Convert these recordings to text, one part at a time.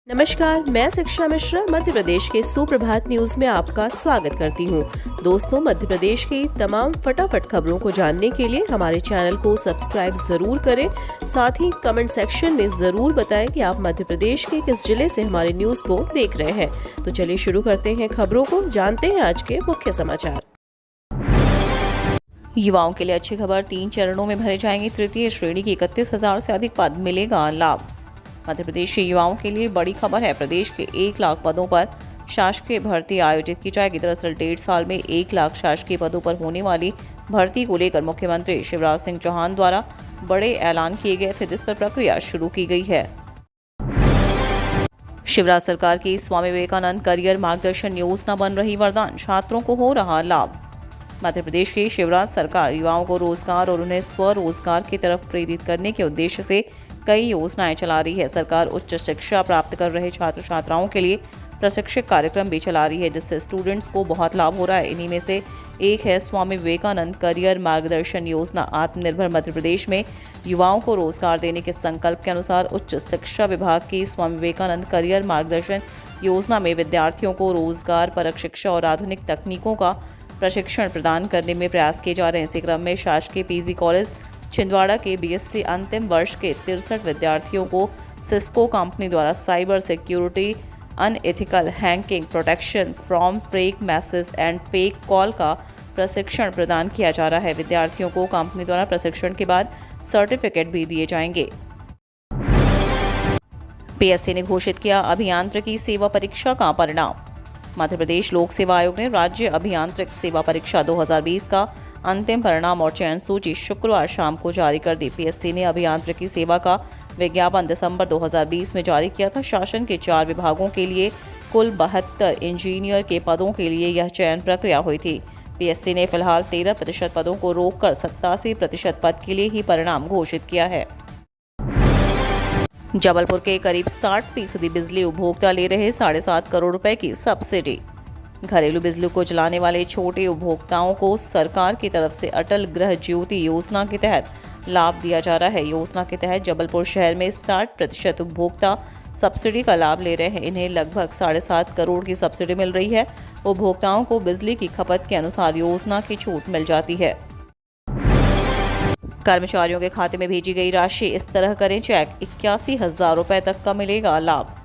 नमस्कार, मैं शिक्षा मिश्रा मध्य प्रदेश के सुप्रभात न्यूज में आपका स्वागत करती हूँ। दोस्तों, मध्य प्रदेश की तमाम फटाफट खबरों को जानने के लिए हमारे चैनल को सब्सक्राइब जरूर करें। साथ ही कमेंट सेक्शन में जरूर बताएं कि आप मध्य प्रदेश के किस जिले से हमारे न्यूज को देख रहे हैं। तो चलिए शुरू करते हैं खबरों को, जानते हैं आज के मुख्य समाचार। युवाओं के लिए अच्छी खबर, 3 चरणों में भरे जाएंगे तृतीय श्रेणी की 31,000 से अधिक पद, मिलेगा लाभ। मध्य प्रदेश के युवाओं के लिए बड़ी खबर है। प्रदेश के 1 लाख पदों पर शासकीय भर्ती आयोजित की जाएगी। दरअसल 1.5 साल में 1 लाख शासकीय पदों पर होने वाली भर्ती को लेकर मुख्यमंत्री शिवराज सिंह चौहान द्वारा बड़े ऐलान किए गए थे, जिस पर प्रक्रिया शुरू की गई है। शिवराज सरकार की स्वामी विवेकानंद करियर मार्गदर्शन योजना बन रही वरदान, छात्रों को हो रहा लाभ। मध्य प्रदेश की शिवराज सरकार युवाओं को रोजगार और उन्हें स्वरोजगार की तरफ प्रेरित करने के उद्देश्य से कई योजनाएं चला रही है। सरकार उच्च शिक्षा प्राप्त कर रहे छात्र छात्राओं के लिए प्रशिक्षण कार्यक्रम भी चला रही है, जिससे स्टूडेंट्स को बहुत लाभ हो रहा है। इन्हीं में से एक है स्वामी विवेकानंद करियर मार्गदर्शन योजना। आत्मनिर्भर मध्य प्रदेश में युवाओं को रोजगार देने के संकल्प के अनुसार उच्च शिक्षा विभाग की स्वामी विवेकानंद करियर मार्गदर्शन योजना में विद्यार्थियों को रोजगार परक शिक्षा और आधुनिक तकनीकों का प्रशिक्षण प्रदान करने में प्रयास किए जा रहे हैं। इसी क्रम में शासकीय पीजी कॉलेज छिंदवाड़ा के बीएससी अंतिम वर्ष के 63 विद्यार्थियों को सिस्को कंपनी द्वारा cyber security, unethical hacking, protection from fake message and fake call का प्रशिक्षण प्रदान किया जा रहा है। विद्यार्थियों को कंपनी द्वारा प्रशिक्षण के बाद सर्टिफिकेट भी दिए जाएंगे। पीएससी ने घोषित किया अभियांत्रिकी सेवा परीक्षा का परिणाम। मध्य प्रदेश लोक सेवा आयोग ने राज्य अभियांत्रिक सेवा परीक्षा 2020 का अंतिम परिणाम और चयन सूची शुक्रवार शाम को जारी कर दी। पीएससी ने अभियांत्रिकी सेवा का विज्ञापन दिसंबर 2020 में जारी किया था। शासन के 4 विभागों के लिए कुल 72 इंजीनियर के पदों के लिए यह चयन प्रक्रिया हुई थी। पीएससी ने फिलहाल 13% पदों को रोककर 87% पद के लिए ही परिणाम घोषित किया है। जबलपुर के करीब 60% बिजली उपभोक्ता ले रहे 7.5 करोड़ रुपए की सब्सिडी। घरेलू बिजली को जलाने वाले छोटे उपभोक्ताओं को सरकार की तरफ से अटल गृह ज्योति योजना के तहत लाभ दिया जा रहा है। योजना के तहत जबलपुर शहर में 60% उपभोक्ता सब्सिडी का लाभ ले रहे हैं। इन्हें लगभग 7.5 करोड़ की सब्सिडी मिल रही है। उपभोक्ताओं को बिजली की खपत के अनुसार योजना की छूट मिल जाती है। कर्मचारियों के खाते में भेजी गई राशि इस तरह करें चेक, 81,000 रुपए तक का मिलेगा लाभ।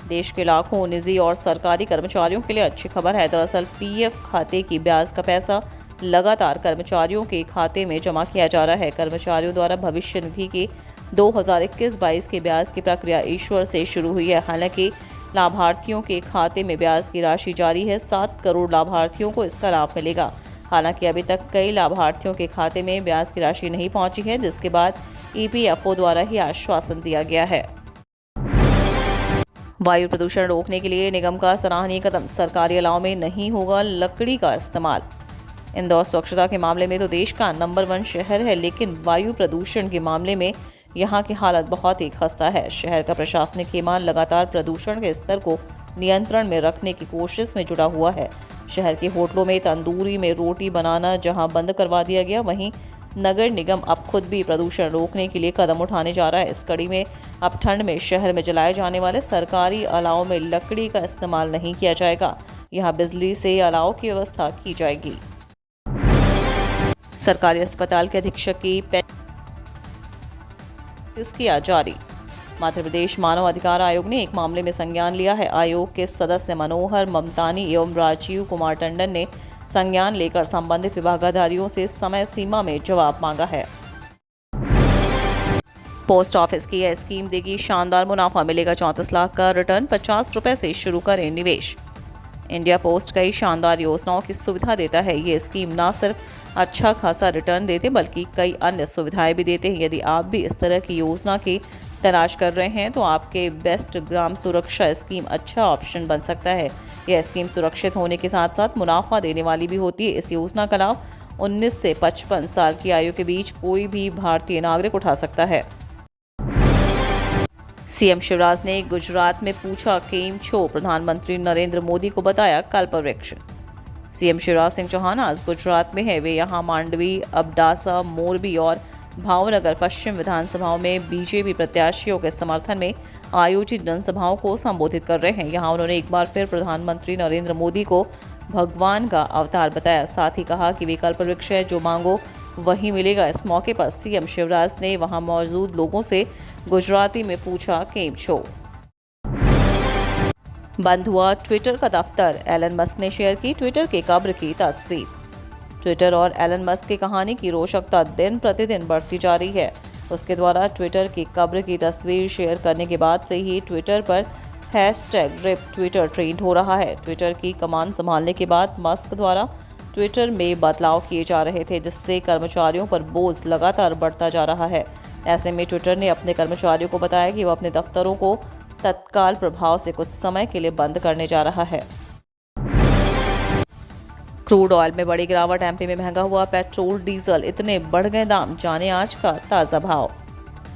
देश के लाखों निजी और सरकारी कर्मचारियों के लिए अच्छी खबर है। दरअसल पीएफ खाते की ब्याज का पैसा लगातार कर्मचारियों के खाते में जमा किया जा रहा है। कर्मचारियों द्वारा भविष्य निधि की 2021-22 के ब्याज की प्रक्रिया ईश्वर से शुरू हुई है। हालांकि लाभार्थियों के खाते में ब्याज की राशि जारी है। 7 करोड़ लाभार्थियों को इसका लाभ मिलेगा। हालांकि अभी तक कई लाभार्थियों के खाते में ब्याज की राशि नहीं पहुंची है, जिसके बाद ईपीएफओ द्वारा ही आश्वासन दिया गया है। वायु प्रदूषण रोकने के लिए निगम का सराहनीय कदम, सरकारी अलाव में नहीं होगा लकड़ी का इस्तेमाल। इंदौर स्वच्छता के मामले में तो देश का नंबर 1 शहर है, लेकिन वायु प्रदूषण के मामले में यहाँ की हालत बहुत ही खस्ता है। शहर का प्रशासनिक केमान लगातार प्रदूषण के स्तर को नियंत्रण में रखने की कोशिश में जुटा हुआ है। शहर के होटलों में तंदूरी में रोटी बनाना जहां बंद करवा दिया गया, वहीं नगर निगम अब खुद भी प्रदूषण रोकने के लिए कदम उठाने जा रहा है। इस कड़ी में अब ठंड में शहर में जलाए जाने वाले सरकारी अलाव में लकड़ी का इस्तेमाल नहीं किया जाएगा। यहां बिजली से अलाव की व्यवस्था की जाएगी। सरकारी अस्पताल के अधीक्षक की किया जारी। मध्य प्रदेश मानव अधिकार आयोग ने एक मामले में संज्ञान लिया है। आयोग के सदस्य मनोहर ममतानी एवं राजीव कुमार टंडन ने संज्ञान लेकर संबंधित विभागाधिकारियों से समय सीमा में जवाब मांगा है। पोस्ट ऑफिस की यह स्कीम देगी शानदार मुनाफा, मिलेगा 34 लाख का रिटर्न, 50 रुपए से शुरू करें निवेश। इंडिया पोस्ट कई शानदार योजनाओं की सुविधा देता है। ये स्कीम न सिर्फ अच्छा खासा रिटर्न देते बल्कि कई अन्य सुविधाएं भी देते हैं। यदि आप भी इस तरह की योजना की तलाश कर रहे हैं तो आपके बेस्ट ग्राम सुरक्षा स्कीम अच्छा ऑप्शन बन सकता है। यह स्कीम सुरक्षित होने के साथ साथ मुनाफा देने वाली भी होती है। इस योजना का लाभ 19 से 55 साल की आयु के बीच कोई भी भारतीय नागरिक उठा सकता है। सीएम शिवराज ने गुजरात में पूछा केम छो, प्रधानमंत्री नरेंद्र मोदी को बताया कल्पवृक्ष। सीएम शिवराज सिंह चौहान आज गुजरात में है। वे यहां मांडवी, अबडासा, मोरबी और भावनगर पश्चिम विधानसभाओं में बीजेपी प्रत्याशियों के समर्थन में आयोजित जनसभाओं को संबोधित कर रहे हैं। यहां उन्होंने एक बार फिर प्रधानमंत्री नरेंद्र मोदी को भगवान का अवतार बताया। साथ ही कहा कि विकल्प वृक्ष है, जो मांगो वही मिलेगा। इस मौके पर सीएम शिवराज ने वहां मौजूद लोगों से गुजराती में पूछा, केम छो। बंद हुआ ट्विटर का दफ्तर, एलन मस्क ने शेयर की ट्विटर के कब्र की तस्वीर। ट्विटर और एलन मस्क की कहानी की रोचकता दिन प्रतिदिन बढ़ती जा रही है। उसके द्वारा ट्विटर की कब्र की तस्वीर शेयर करने के बाद से ही ट्विटर पर #RIP ट्विटर ट्रेंड हो रहा है। ट्विटर की कमान संभालने के बाद मस्क द्वारा ट्विटर में बदलाव किए जा रहे थे, जिससे कर्मचारियों पर बोझ लगातार बढ़ता जा रहा है। ऐसे में ट्विटर ने अपने कर्मचारियों को बताया कि वह अपने दफ्तरों को तत्काल प्रभाव से कुछ समय के लिए बंद करने जा रहा है। क्रूड ऑयल में बड़ी गिरावट, एमपी में महंगा हुआ पेट्रोल डीजल, इतने बढ़ गए दाम, जाने आज का ताज़ा भाव।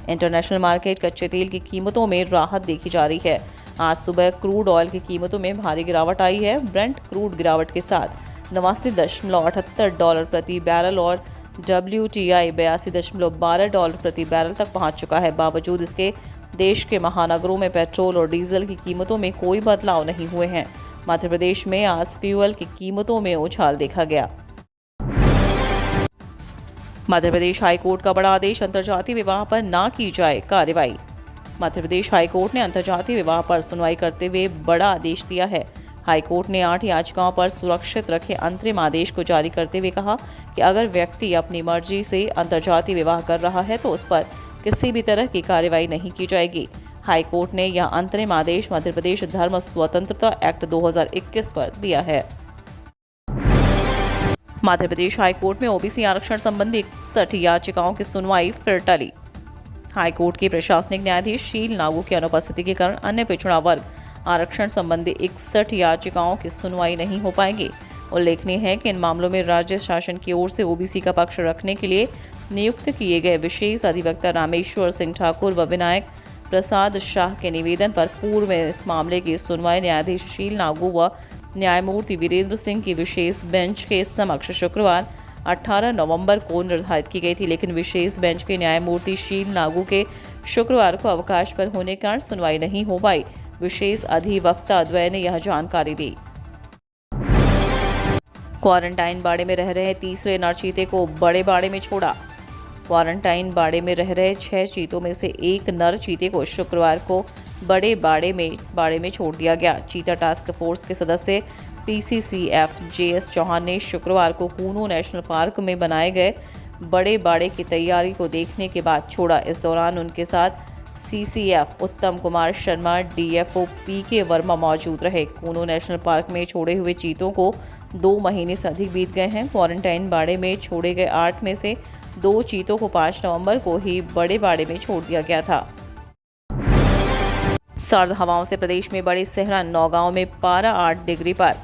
इंटरनेशनल मार्केट कच्चे तेल की कीमतों में राहत देखी जा रही है। आज सुबह क्रूड ऑयल की कीमतों में भारी गिरावट आई है। ब्रेंट क्रूड गिरावट के साथ $89.78 प्रति बैरल और WTI $82.12 प्रति बैरल तक पहुंच चुका है। बावजूद इसके देश के महानगरों में पेट्रोल और डीजल की कीमतों में कोई बदलाव नहीं हुए हैं। मध्य प्रदेश में आज फ्यूल की कीमतों में उछाल देखा गया। मध्य प्रदेश हाईकोर्ट का बड़ा आदेश, अंतर्जातीय विवाह पर ना की जाए कार्रवाई। मध्य प्रदेश हाईकोर्ट ने अंतर्जातीय विवाह पर सुनवाई करते हुए बड़ा आदेश दिया है। हाईकोर्ट ने 8 याचिकाओं पर सुरक्षित रखे अंतरिम आदेश को जारी करते हुए कहा कि अगर व्यक्ति अपनी मर्जी से अंतर्जातीय विवाह कर रहा है तो उस पर किसी भी तरह की कार्रवाई नहीं की जाएगी। हाईकोर्ट ने यह अंतरिम आदेश मध्य प्रदेश धर्म स्वतंत्रता एक्ट 2021 पर दिया है। मध्य प्रदेश हाईकोर्ट में ओबीसी आरक्षण संबंधी 61 याचिकाओं की सुनवाई फिर टली। हाईकोर्ट के प्रशासनिक न्यायाधीश शील नागू की अनुपस्थिति के कारण अन्य पिछड़ा वर्ग आरक्षण संबंधी 61 याचिकाओं की सुनवाई नहीं हो पाएगी। उल्लेखनीय है कि इन मामलों में राज्य शासन की ओर से ओबीसी का पक्ष रखने के लिए नियुक्त किए गए विशेष अधिवक्ता रामेश्वर सिंह ठाकुर व विनायक प्रसाद शाह के निवेदन पर पूर्व में इस मामले की सुनवाई न्यायाधीश शील नागू व न्यायमूर्ति वीरेंद्र सिंह की विशेष बेंच के समक्ष शुक्रवार 18 नवंबर को निर्धारित की गई थी, लेकिन विशेष बेंच के न्यायमूर्ति शील नागू के शुक्रवार को अवकाश पर होने के कारण सुनवाई नहीं हो पाई। विशेष अधिवक्ता द्वय ने यह जानकारी दी। क्वारंटाइन बाड़े में रह रहे तीसरे नर चीते को बड़े बाड़े में छोड़ा। क्वारंटाइन बाड़े में रह रहे 6 चीतों में से एक नर चीते को शुक्रवार को बड़े बाड़े में छोड़ दिया गया। चीता टास्क फोर्स के सदस्य PCCF JS चौहान ने शुक्रवार को कूनो नेशनल पार्क में बनाए गए बड़े बाड़े की तैयारी को देखने के बाद छोड़ा। इस दौरान उनके साथ CCF उत्तम कुमार शर्मा, DFO PK वर्मा मौजूद रहे। कूनो नेशनल पार्क में छोड़े हुए चीतों को 2 महीने से अधिक बीत गए हैं। क्वारंटाइन बाड़े में छोड़े गए 8 में से 2 चीतों को 5 नवंबर को ही बड़े बाड़े में छोड़ दिया गया था। सर्द हवाओं से प्रदेश में बड़ी सिहरन, नौगांव में पारा 8 डिग्री पर।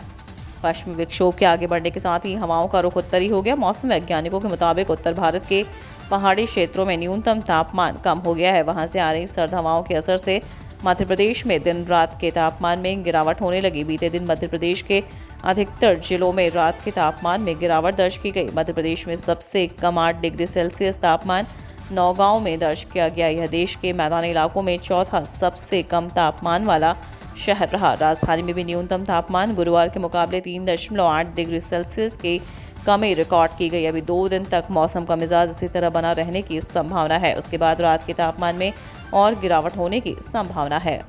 पश्चिमी विक्षोभ के आगे बढ़ने के साथ ही हवाओं का रुख उत्तरी हो गया। मौसम वैज्ञानिकों के मुताबिक उत्तर भारत के पहाड़ी क्षेत्रों में न्यूनतम तापमान कम हो गया है। वहां से आ रही सर्द हवाओं के असर से मध्य प्रदेश में दिन रात के तापमान में गिरावट होने लगी। बीते दिन मध्य प्रदेश के अधिकतर जिलों में रात के तापमान में गिरावट दर्ज की गई। मध्य प्रदेश में सबसे कम 8 डिग्री सेल्सियस तापमान नौगांव में दर्ज किया गया। यह देश के मैदानी इलाकों में चौथा सबसे कम तापमान वाला शहर रहा। राजधानी में भी न्यूनतम तापमान गुरुवार के मुकाबले 3.8 डिग्री सेल्सियस की कमी रिकॉर्ड की गई। अभी 2 दिन तक मौसम का मिजाज इसी तरह बना रहने की संभावना है। उसके बाद रात के तापमान में और गिरावट होने की संभावना है।